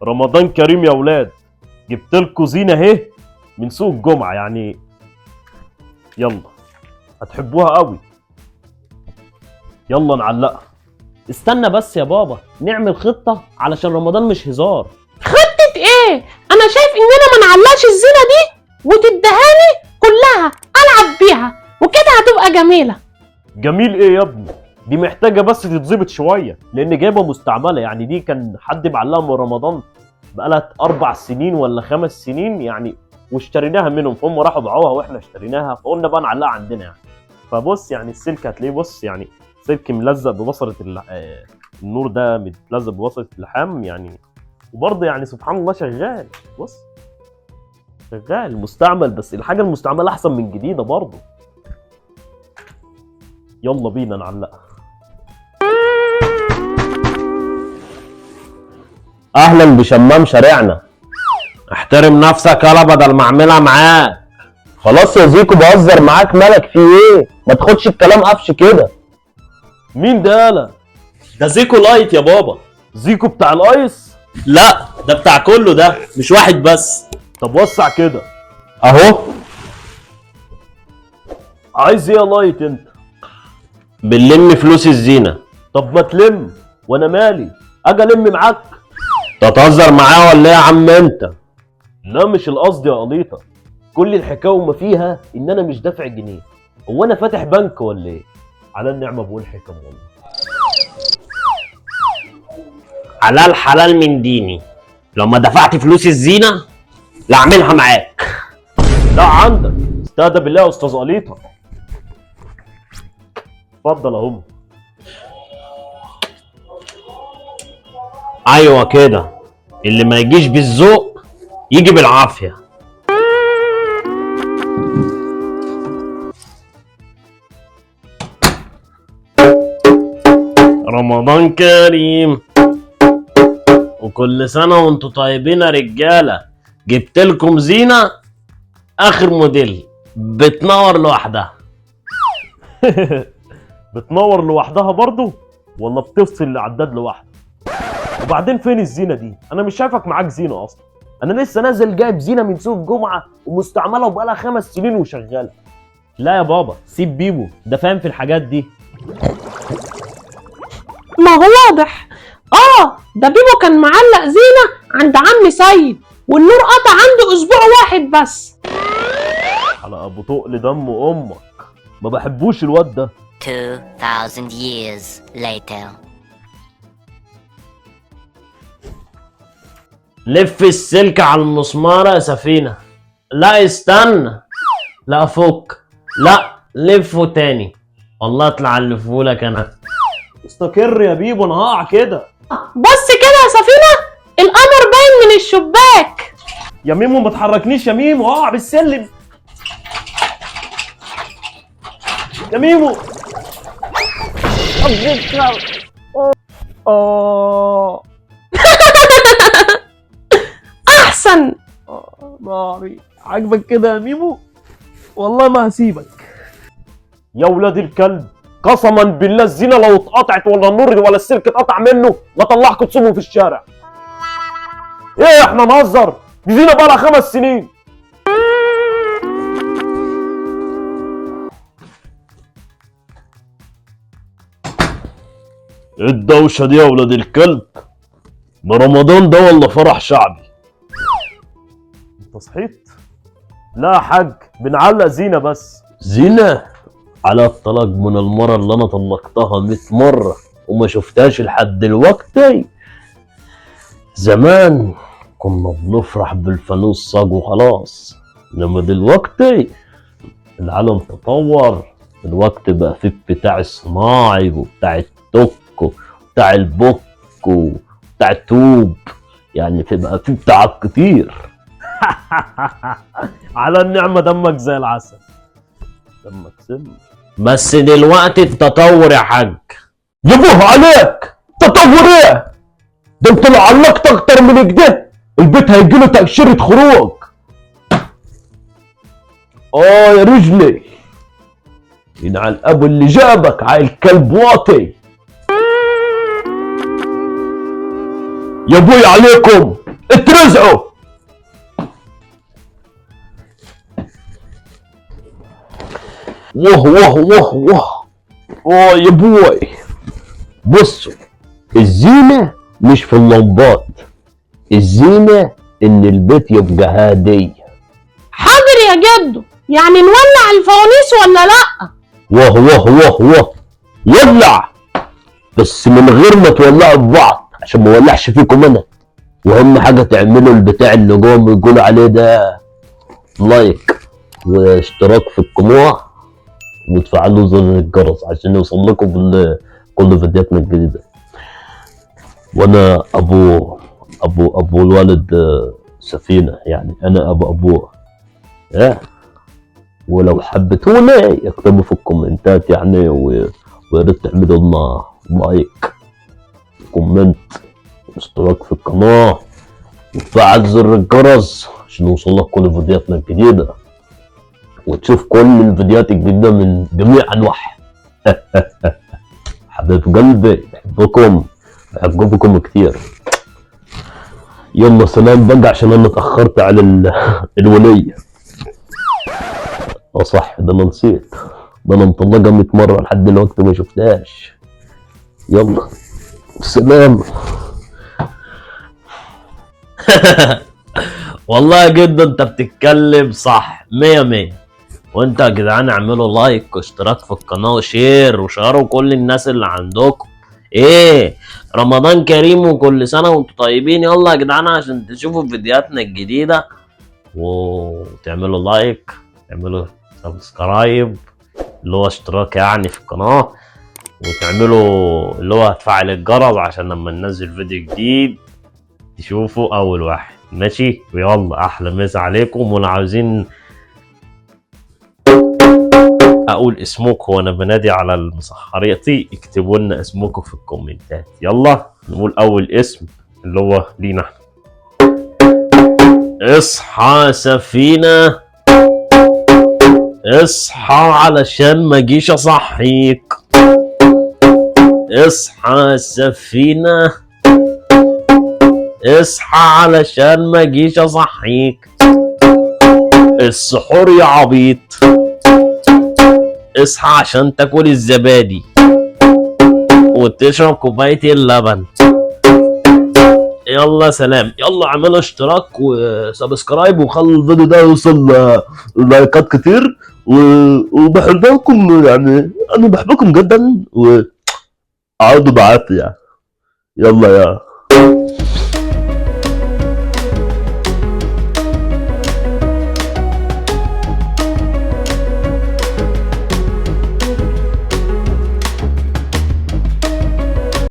رمضان كريم يا ولاد، جبت لكم زينه اهي من سوق الجمعه يعني. يلا هتحبوها قوي. يلا نعلقها. استنى بس يا بابا نعمل خطة علشان رمضان مش هزار. خطة ايه؟ انا شايف اننا ما نعلقش الزينة دي وتدهاني كلها العب بيها وكده هتبقى جميلة. جميل ايه يا ابني؟ دي محتاجه بس تتظبط شويه، لان جايبه مستعمله يعني. دي كان حد معلقها من رمضان بقالها 4 سنين ولا 5 سنين يعني، واشتريناها منهم، فهم راحوا باعوها واحنا اشتريناها، فقلنا بقى نعلقها عندنا يعني. فبص يعني السلك هتلاقيه، بص يعني سلك ملزق ببصره النور ده متلزق ببصره اللحام يعني. وبرضه يعني سبحان الله شغال. بص شغال مستعمل، بس الحاجه المستعمله احسن من جديده برضه. يلا بينا نعلقها. اهلا بشمام شارعنا. احترم نفسك يالا بدل ما اعملها معاك. خلاص يا زيكو بهزر معاك، مالك في ايه؟ ما تاخدش الكلام قفش كده. مين ده يالا؟ ده زيكو لايت يا بابا. زيكو بتاع الايس؟ لا ده بتاع كله، ده مش واحد بس. طب وسع كده اهو. عايز ايه يا لايت انت؟ بنلم فلوس الزينة. طب ما تلم وانا مالي، اجي الم معاك؟ تتهزر معايا ولا ايه يا عم انت؟ لا مش القصد يا قليطه، كل الحكايه وما فيها ان انا مش دافع جنيه. هو انا فاتح بنك ولا ايه؟ على النعمه بقول حكم والله. حلال حلال من ديني، لو ما دفعت فلوس الزينة لا اعملها معاك. لا عندك، استهدى بالله يا استاذ قليطه. اتفضل اهو. ايوه كده، اللي ما يجيش بالذوق يجي بالعافيه. رمضان كريم وكل سنه وانتوا طيبين يا رجاله. جبت لكم زينه اخر موديل بتنور لوحدها. بتنور لوحدها برضه ولا بتفصل العداد لوحده؟ وبعدين فين الزينه دي؟ انا مش شايفك معاك زينه اصلا. انا لسه نازل جايب زينه من سوق الجمعه ومستعمله وبقالها 5 سنين وشغاله. لا يا بابا سيب بيبو، ده فاهم في الحاجات دي. ما هو واضح. ده بيبو كان معلق زينة عند عم سيد والنور قطع عنده اسبوع واحد بس. على ابو تقل دم امك، ما بحبوش الواد ده. 2000 years later. لف السلك على المسمارة يا سفينة. لا استنى، لا فك، لا لفه تاني. والله اطلع الفهولك انا. استقر يا بيبو انا هقع كده. بص كده يا سفينة، القمر باين من الشباك. يا ميمو ما تحركنيش يا ميمو، هقع بالسلم يا ميمو. احسن. ناري عاجبك كده يا ميمو؟ والله ما هسيبك يا ولاد الكلب. قسما بالله الزينه لو اتقطعت ولا النور ولا السلك اتقطع منه لا طلعكم تسيبوا في الشارع. ايه احنا نهزر؟ دي زينه بقالها 5 سنين. ايه الدوشه دي يا ولاد الكلب؟ ده رمضان ده ولا فرح شعبي؟ انت صحيت؟ لا يا حاج بنعلق زينه بس. زينة على الطلاق من المرة اللي انا طلقتها 100 مرة وما شفتهاش لحد دلوقتي. زمان كنا بنفرح بالفانوس صاج وخلاص، انما دلوقتي العالم تطور. دلوقتي بقى في بتاع الصناعي وبتاع التوك وبتاع البوك وبتاع التوب، يعني بقى في بتاعات كتير. على النعمه دمك زي العسل. دمك سم. بس دلوقتي التطور يا حاج. يبوه عليك تطور ايه؟ ده انت لو علقت اكتر من كده البيت هيجيله تأشيرة خروج. يا رجلي ينعل ابو اللي جابك عيل كلب واطي. يا ابوي عليكم اترزعوا. واه واه واه واه يا بوي، بصوا الزينة مش في اللمبات، الزينة ان البيت يبقى هادي. حاضر يا جدو، يعني نولع الفوانيس ولا لا؟ واه واه واه واه ولع، بس من غير ما تولعوا ببعض عشان ما ولعش فيكم انا. واهم حاجة تعملوا البتاع اللي جوه يقولوا عليه ده لايك واشتراك في القناة وتفعلوا زر الجرس عشان يوصل لكم كل فيديوهاتنا الجديدة. وانا ابو الوالد سفينة، يعني انا ابوه. ولو حبيتوني اكتبوا في الكومنتات يعني، ويا ريت تعملوا لنا لايك كومنت واشتراك في القناة وتفعل زر الجرس عشان يوصلك كل فيديوهاتنا الجديدة وتشوف كل الفيديوهات الجديدة من جميع انواعها. حبيب قلبي بحبكم كتير. يلا سلام بقى عشان انا اتأخرت على الولية. صح، ده انا نسيت، ده انا مطلقة 100 مرة لحد دلوقتي ما شفتهاش. يلا سلام. والله يا جدو انت بتتكلم صح 100. وانت يا جدعان اعملوا لايك واشتراك في القناة وشير وشيروا كل الناس اللي عندكم. رمضان كريم وكل سنة وانتم طيبين. يلا يا جدعان عشان تشوفوا فيديوهاتنا الجديدة وتعملوا لايك، تعملوا سبسكرايب اللي هو اشتراك يعني في القناة، وتعملوا اللي هو تفعل الجرس عشان لما ننزل فيديو جديد تشوفوا اول واحد. ماشي، ويلا احلى مسا عليكم. ولا عاوزين اقول اسمكم وانا بنادي على المسحريتي اكتبوا لنا اسمكم في الكومنتات. يلا نقول اول اسم اللي هو لينا. اصحى سفينة، اصحى علشان ما اجيش اصحيك. اصحى سفينة، اصحى علشان ما اجيش اصحيك. السحور يا عبيط، اصحى عشان تاكل الزبادي وتشرب كوباية اللبن. يلا سلام. يلا اعملوا اشتراك وسبسكرايب وخلوا الفيديو ده يوصل لايكات كتير وبحبكم، يعني انا بحبكم جدا وقعدوا بعافية. يلا يا